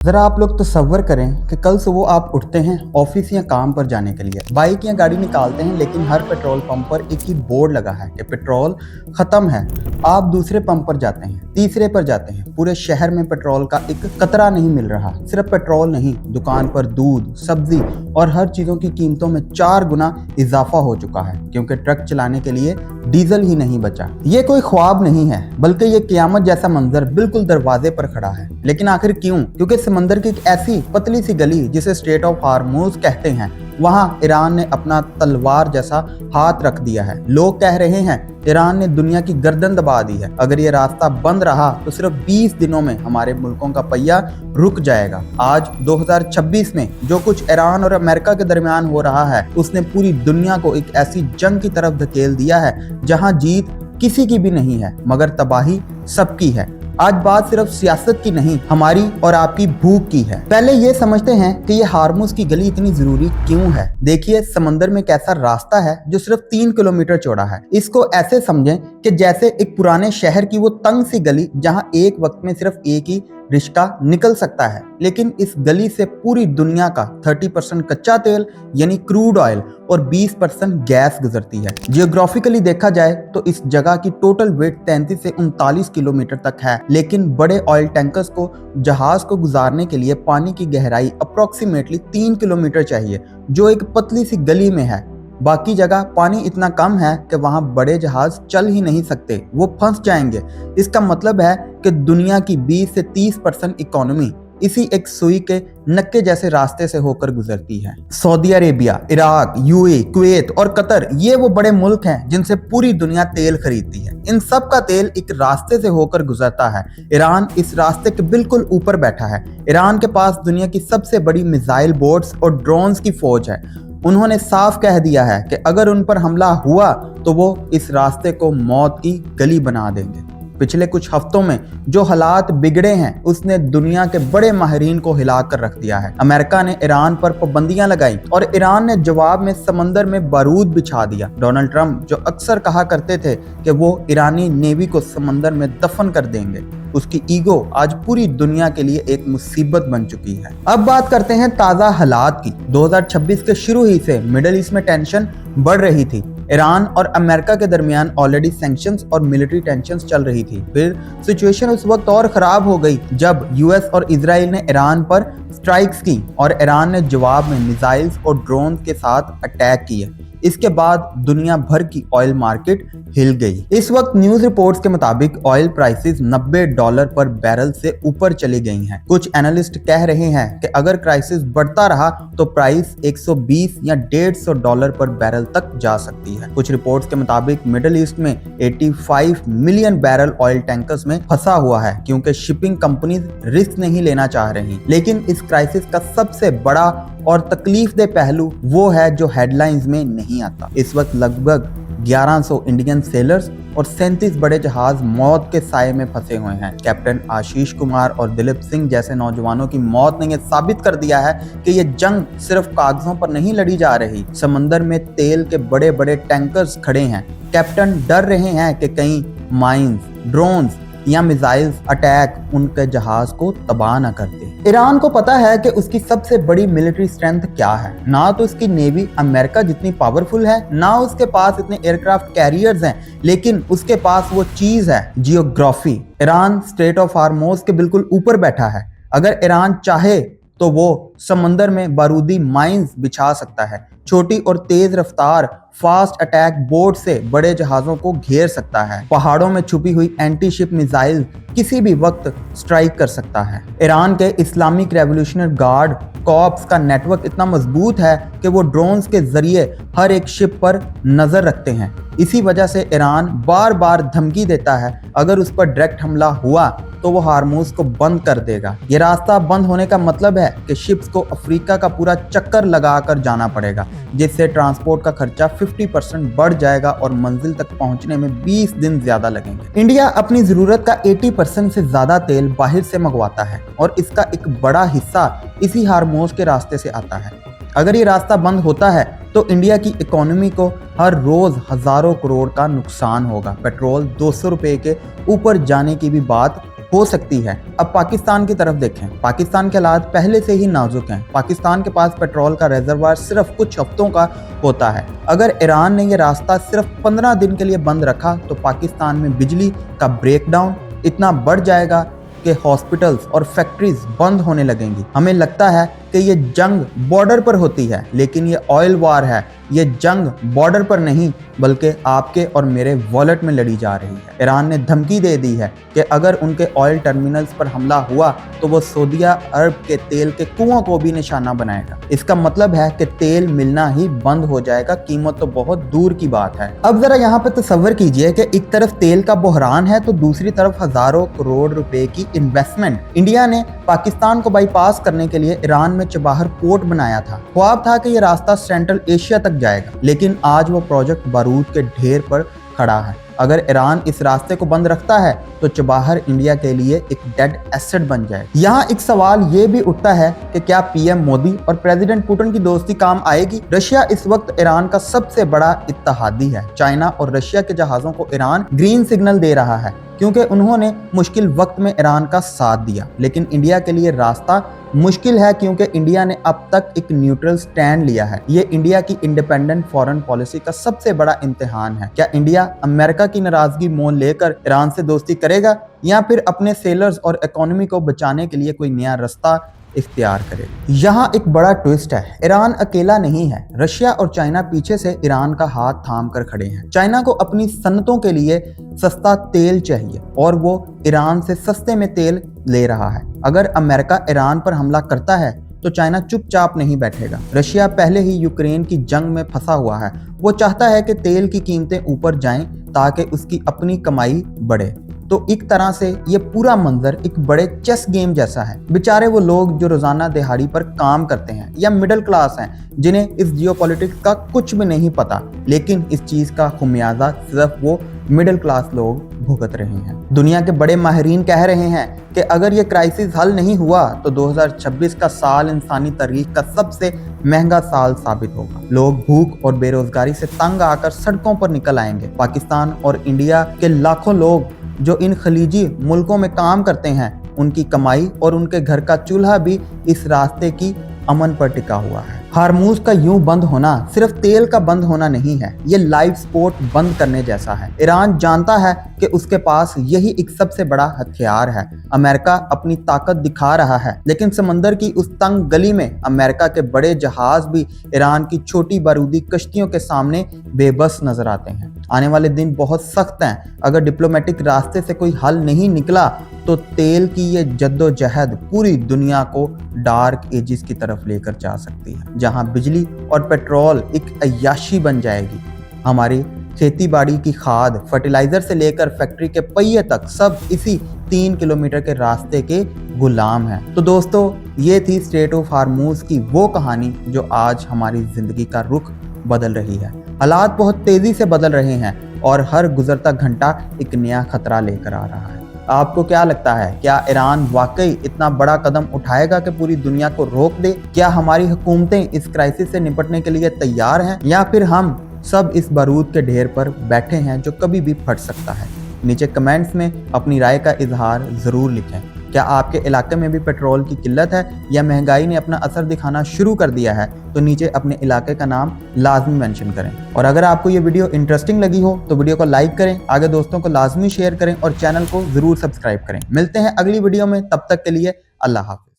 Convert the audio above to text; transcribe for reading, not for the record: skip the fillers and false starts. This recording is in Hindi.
जरा आप लोग तसव्वुर करें कि कल सुबह आप उठते हैं ऑफिस या काम पर जाने के लिए, बाइक या गाड़ी निकालते हैं, लेकिन हर पेट्रोल पंप पर एक ही बोर्ड लगा है कि पेट्रोल खत्म है। आप दूसरे पंप पर जाते हैं, तीसरे पर जाते हैं, पूरे शहर में पेट्रोल का एक कतरा नहीं मिल रहा। सिर्फ पेट्रोल नहीं, दुकान पर दूध, सब्जी और हर चीजों की कीमतों में 4 गुना इजाफा हो चुका है, क्योंकि ट्रक चलाने के लिए डीजल ही नहीं बचा। ये कोई ख्वाब नहीं है, बल्कि ये क़यामत जैसा मंजर बिल्कुल दरवाजे पर खड़ा है। लेकिन आखिर क्यों? क्योंकि समंदर की एक ऐसी पतली सी गली जिसे स्ट्रेट ऑफ हार्मूज कहते हैं, वहां ईरान ने अपना तलवार जैसा हाथ रख दिया है। लोग कह रहे हैं ईरान ने दुनिया की गर्दन दबा दी है। अगर ये रास्ता बंद रहा तो सिर्फ 20 दिनों में हमारे मुल्कों का पहिया रुक जाएगा। आज 2026 में जो कुछ ईरान और अमेरिका के दरमियान हो रहा है, उसने पूरी दुनिया को एक ऐसी जंग की तरफ धकेल दिया है जहां जीत किसी की भी नहीं है, मगर तबाही सबकी है। आज बात सिर्फ सियासत की नहीं, हमारी और आपकी भूख की है। पहले ये समझते हैं कि ये हार्मुज की गली इतनी जरूरी क्यों है। देखिए, समंदर में एक ऐसा रास्ता है जो सिर्फ 3 किलोमीटर चौड़ा है। इसको ऐसे समझें कि जैसे एक पुराने शहर की वो तंग सी गली जहां एक वक्त में सिर्फ एक ही रिश्ता निकल सकता है। लेकिन इस गली से पूरी दुनिया का 30% कच्चा तेल यानी क्रूड ऑयल और 20% गैस गुजरती है। जियोग्राफिकली देखा जाए तो इस जगह की टोटल वेट 33 से 39 किलोमीटर तक है, लेकिन बड़े ऑयल टैंकर्स को जहाज को गुजारने के लिए पानी की गहराई अप्रोक्सीमेटली 3 किलोमीटर चाहिए, जो एक पतली सी गली में है। बाकी जगह पानी इतना कम है कि वहां बड़े जहाज चल ही नहीं सकते, वो फंस जाएंगे। इसका मतलब है कि दुनिया की 20 से 30% इकोनॉमी इसी एक सुई के नक्के जैसे रास्ते से होकर गुजरती है। Saudi Arabia, Iraq, UAE, Kuwait और कतर, ये वो बड़े मुल्क हैं जिनसे पूरी दुनिया तेल खरीदती है। इन सब का तेल एक रास्ते से होकर गुजरता है। ईरान इस रास्ते के बिल्कुल ऊपर बैठा है। ईरान के पास दुनिया की सबसे बड़ी मिसाइल बोट्स और ड्रोन्स की फौज है। उन्होंने साफ कह दिया है कि अगर उन पर हमला हुआ तो वो इस रास्ते को मौत की गली बना देंगे। पिछले कुछ हफ्तों में जो हालात बिगड़े हैं, उसने दुनिया के बड़े माहिरीन को हिला कर रख दिया है। अमेरिका ने ईरान पर पाबंदियां लगाई और ईरान ने जवाब में समंदर में बारूद बिछा दिया। डोनाल्ड ट्रंप जो अक्सर कहा करते थे कि वो ईरानी नेवी को समंदर में दफन कर देंगे, उसकी ईगो आज पूरी दुनिया के लिए एक मुसीबत बन चुकी है। अब बात करते हैं ताज़ा हालात की। 2026 के शुरू ही से मिडिल ईस्ट में टेंशन बढ़ रही थी। ईरान और अमेरिका के दरमियान ऑलरेडी सैंक्शंस और मिलिट्री टेंशंस चल रही थी। फिर सिचुएशन उस वक्त और खराब हो गई जब यूएस और इजराइल ने ईरान पर स्ट्राइक्स की और ईरान ने जवाब में मिसाइल्स और ड्रोन के साथ अटैक किए। इसके बाद दुनिया भर की ऑयल मार्केट हिल गई। इस वक्त न्यूज रिपोर्ट्स के मुताबिक ऑयल प्राइसेस $90 पर बैरल से ऊपर चली गई हैं। कुछ एनालिस्ट कह रहे हैं कि अगर क्राइसिस बढ़ता रहा तो प्राइस 120 या $150 पर बैरल तक जा सकती है। कुछ रिपोर्ट्स के मुताबिक मिडिल ईस्ट में 85 मिलियन बैरल ऑयल टैंकर्स में फंसा हुआ है, क्योंकि शिपिंग कंपनीज रिस्क नहीं लेना चाह रही। लेकिन इस क्राइसिस का सबसे बड़ा और तकलीफदेह पहलू वो है जो हेडलाइंस में नहीं आता। इस वक्त लगभग 1100 इंडियन सेलर्स और 37 बड़े जहाज मौत के साए में फंसे हुए हैं। कैप्टन आशीष कुमार और दिलीप सिंह जैसे नौजवानों की मौत ने यह साबित कर दिया है कि ये जंग सिर्फ कागजों पर नहीं लड़ी जा रही। समंदर में तेल के बड़े बड़े टैंकर्स खड़े हैं। कैप्टन डर रहे हैं कि कहीं माइंस, ड्रोन्स या मिसाइल्स अटैक उनके जहाज को तबाह न कर दे। ईरान को पता है कि उसकी सबसे बड़ी मिलिट्री स्ट्रेंथ क्या है। ना तो उसकी नेवी अमेरिका जितनी पावरफुल है, ना उसके पास इतने एयरक्राफ्ट कैरियर्स हैं, लेकिन उसके पास वो चीज है, जियोग्राफी। ईरान स्ट्रेट ऑफ हार्मोज के बिल्कुल ऊपर बैठा है। अगर ईरान चाहे तो वो समंदर में बारूदी माइंस बिछा सकता है। छोटी और तेज रफ्तार फास्ट अटैक बोट से बड़े जहाजों को घेर सकता है। पहाड़ों में छुपी हुई एंटी शिप मिसाइल किसी भी वक्त स्ट्राइक कर सकता है। ईरान के इस्लामिक रेवोल्यूशनरी गार्ड कॉर्प्स का नेटवर्क इतना मजबूत है कि वो ड्रोन्स के जरिए हर एक शिप पर नजर रखते हैं। इसी वजह से ईरान बार बार धमकी देता है अगर उस पर डायरेक्ट हमला हुआ तो वो हार्मूज को बंद कर देगा। ये रास्ता बंद होने का मतलब है कि शिप्स को अफ्रीका का पूरा चक्कर लगाकर जाना पड़ेगा, जिससे ट्रांसपोर्ट का खर्चा 50% बढ़ जाएगा और मंजिल तक पहुंचने में 20 दिन ज्यादा लगेंगे। इंडिया अपनी जरूरत का 80% से ज्यादा तेल बाहर से मंगवाता है और इसका एक बड़ा हिस्सा इसी हार्मूज के रास्ते से आता है। अगर ये रास्ता बंद होता है तो इंडिया की इकोनॉमी को हर रोज हजारों करोड़ का नुकसान होगा। पेट्रोल 200 रुपए के ऊपर जाने की भी बात हो सकती है। अब पाकिस्तान की तरफ देखें। पाकिस्तान के हालात पहले से ही नाजुक हैं। पाकिस्तान के पास पेट्रोल का रिजर्वायर सिर्फ कुछ हफ्तों का होता है। अगर ईरान ने यह रास्ता सिर्फ 15 दिन के लिए बंद रखा तो पाकिस्तान में बिजली का ब्रेकडाउन इतना बढ़ जाएगा कि हॉस्पिटल्स और फैक्ट्रीज बंद होने लगेंगी। हमें लगता है कि ये जंग बॉर्डर पर होती है, लेकिन ये ऑयल वार है। ये जंग बॉर्डर पर नहीं बल्कि आपके और मेरे वॉलेट में लड़ी जा रही है। ईरान ने धमकी दे दी है कि अगर उनके ऑयल टर्मिनल्स पर हमला हुआ तो वो सऊदी अरब के तेल के कुओं को भी निशाना बनाएगा। इसका मतलब है कि तेल मिलना ही बंद हो जाएगा। कीमत तो बहुत दूर की बात है। अब जरा यहाँ पे तसव्वुर ख् कि एक तरफ तेल का बहरान है तो दूसरी तरफ हजारों करोड़ रुपए की इन्वेस्टमेंट। इंडिया ने पाकिस्तान को बाईपास करने के लिए ईरान में चबाहर पोर्ट बनाया था। ख्वाब था कि यह रास्ता सेंट्रल एशिया तक जाएगा, लेकिन आज वो प्रोजेक्ट बारूद के ढेर पर खड़ा है। अगर ईरान इस रास्ते को बंद रखता है तो चबाहर इंडिया के लिए एक डेड एसेट बन जाए। यहाँ एक सवाल ये भी उठता है कि क्या पीएम मोदी और प्रेसिडेंट पुतिन की दोस्ती काम आएगी? रशिया इस वक्त ईरान का सबसे बड़ा इत्तेहादी है। चाइना और रशिया के जहाजों को ईरान ग्रीन सिग्नल दे रहा है क्योंकि उन्होंने मुश्किल वक्त में ईरान का साथ दिया। लेकिन इंडिया के लिए रास्ता मुश्किल है क्योंकि इंडिया ने अब तक एक न्यूट्रल स्टैंड लिया है। ये इंडिया की इंडिपेंडेंट फॉरेन पॉलिसी का सबसे बड़ा इम्तिहान है। क्या इंडिया अमेरिका की नाराजगी मोल लेकर ईरान से दोस्ती करेगा या फिर अपने सेलर्स और इकोनॉमी को बचाने के लिए कोई नया रास्ता इख्तियार करे? यहाँ एक बड़ा ट्विस्ट है। ईरान अकेला नहीं है। रशिया और चाइना पीछे से ईरान का हाथ थाम कर खड़े हैं। चाइना को अपनी सनतों के लिए सस्ता तेल चाहिए और वो ईरान से सस्ते में तेल ले रहा है। अगर अमेरिका ईरान पर हमला करता है तो चाइना चुपचाप नहीं बैठेगा। रशिया पहले ही यूक्रेन की जंग में फंसा हुआ है। वो चाहता है कि तेल की कीमतें ऊपर जाएं ताकि उसकी अपनी कमाई बढ़े। तो एक तरह से ये पूरा मंजर एक बड़े चेस गेम जैसा है। बेचारे वो लोग जो रोजाना दिहाड़ी पर काम करते हैं या मिडिल क्लास हैं, जिन्हें इस जियोपॉलिटिक्स का कुछ भी नहीं पता, लेकिन इस चीज का खुमियाजा सिर्फ वो मिडिल क्लास लोग भुगत रहे हैं। दुनिया के बड़े माहिरीन कह रहे हैं कि अगर ये क्राइसिस हल नहीं हुआ तो 2026 का साल इंसानी तारीख का सबसे महंगा साल साबित होगा। लोग भूख और बेरोजगारी से तंग आकर सड़कों पर निकल आएंगे। पाकिस्तान और इंडिया के लाखों लोग जो इन खलीजी मुल्कों में काम करते हैं, उनकी कमाई और उनके घर का चूल्हा भी इस रास्ते की अमन पर टिका हुआ है। हार्मूज का यूं बंद होना सिर्फ तेल का बंद होना नहीं है, ये लाइव स्पोर्ट बंद करने जैसा है। ईरान जानता है कि उसके पास यही एक सबसे बड़ा हथियार है। अमेरिका अपनी ताकत दिखा रहा है, लेकिन समंदर की उस तंग गली में अमेरिका के बड़े जहाज भी ईरान की छोटी बारूदी कश्तियों के सामने बेबस नजर आते हैं। आने वाले दिन बहुत सख्त हैं। अगर डिप्लोमेटिक रास्ते से कोई हल नहीं निकला तो तेल की ये जद्दोजहद पूरी दुनिया को डार्क एजिस की तरफ लेकर जा सकती है, जहां बिजली और पेट्रोल एक अय्याशी बन जाएगी। हमारी खेती बाड़ी की खाद, फर्टिलाइजर से लेकर फैक्ट्री के पहिए तक सब इसी 3 किलोमीटर के रास्ते के गुलाम हैं। तो दोस्तों, ये थी स्ट्रेट ऑफ हार्मूज की वो कहानी जो आज हमारी जिंदगी का रुख बदल रही है। हालात बहुत तेजी से बदल रहे हैं और हर गुजरता घंटा एक नया खतरा लेकर आ रहा है। आपको क्या लगता है, क्या ईरान वाकई इतना बड़ा कदम उठाएगा कि पूरी दुनिया को रोक दे? क्या हमारी हुकूमतें इस क्राइसिस से निपटने के लिए तैयार हैं, या फिर हम सब इस बारूद के ढेर पर बैठे हैं जो कभी भी फट सकता है? नीचे कमेंट्स में अपनी राय का इजहार ज़रूर लिखें। क्या आपके इलाके में भी पेट्रोल की किल्लत है या महंगाई ने अपना असर दिखाना शुरू कर दिया है? तो नीचे अपने इलाके का नाम लाजमी मेंशन करें। और अगर आपको ये वीडियो इंटरेस्टिंग लगी हो तो वीडियो को लाइक करें, आगे दोस्तों को लाजमी शेयर करें और चैनल को ज़रूर सब्सक्राइब करें। मिलते हैं अगली वीडियो में, तब तक के लिए अल्लाह हाफ़िज़।